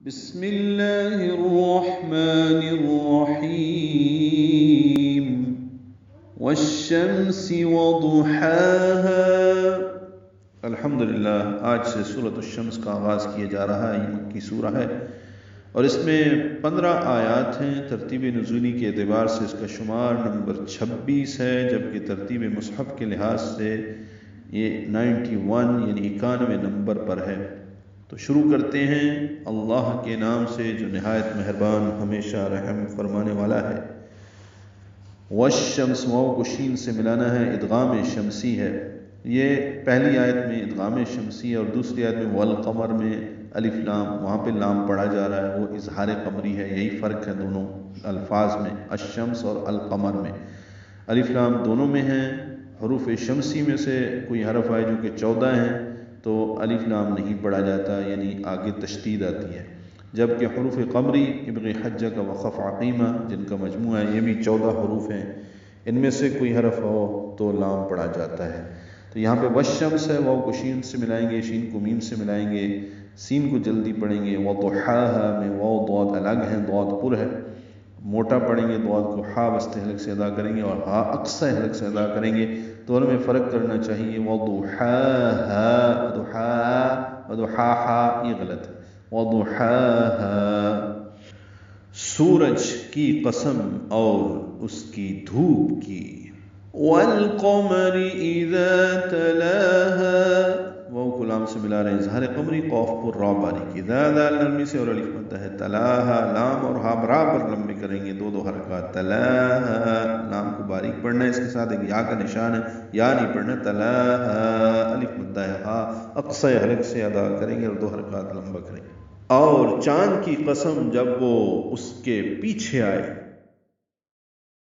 بسم اللہ الرحمن الرحیم والشمس وضحاها۔ الحمدللہ، آج سے سورۃ الشمس کا آغاز کیا جا رہا ہے۔ یہ مکی سورہ ہے اور اس میں 15 آیات ہیں۔ ترتیب نزولی کے اعتبار سے اس کا شمار نمبر 26 ہے، جبکہ ترتیب مصحف کے لحاظ سے یہ 91 یعنی 91 نمبر پر ہے۔ تو شروع کرتے ہیں اللہ کے نام سے جو نہایت مہربان ہمیشہ رحم فرمانے والا ہے۔ والشمس، واو کو شین سے ملانا ہے، ادغام شمسی ہے۔ یہ پہلی آیت میں ادغام شمسی ہے اور دوسری آیت میں والقمر میں الف لام، وہاں پہ لام پڑھا جا رہا ہے، وہ اظہار قمری ہے۔ یہی فرق ہے دونوں الفاظ میں، الشمس اور القمر میں۔ الف لام دونوں میں ہیں۔ حروف شمسی میں سے کوئی حرف آئے جو کہ 14 ہیں تو الف لام نہیں پڑھا جاتا، یعنی آگے تشدید آتی ہے، جبکہ حروف قمری ابغ حجہ کا وقف عقیمہ جن کا مجموعہ ہے، یہ بھی 14 حروف ہیں، ان میں سے کوئی حرف ہو تو لام پڑھا جاتا ہے۔ تو یہاں پہ والشمس ہے، واو کو شین سے ملائیں گے، شین کو میم سے ملائیں گے، سین کو جلدی پڑھیں گے۔ وضحاها میں واو ضاد الگ ہیں، ضاد پر ہے، موٹا پڑھیں گے ضاد کو، ہا وسط حلق سے ادا کریں گے اور ہا اقصی حلق سے ادا کریں گے، دونوں میں فرق کرنا چاہیے۔ وضحاها، وضحاها یہ غلط ہے، وضحاها، سورج کی قسم اور اس کی دھوپ کی۔ والقمر اذا تلاها، واو کو لام سے ملا رہے ہیں، اظہار قمری، قاف پر را باریک، اذا دال نرمی سے اور الف مدہ ہے، تلاها لام اور ہا برابر لمبے کریں گے، دو حرکات، تلاها لام کو باریک پڑھنا ہے، اس کے ساتھ ایک یا کا نشان ہے، یا نہیں پڑھنا، تلاها الف مدہ ہے، ہا اقصی حلق سے ادا کریں گے اور دو حرکات لمبا کریں گے۔ اور چاند کی قسم جب وہ اس کے پیچھے آئے،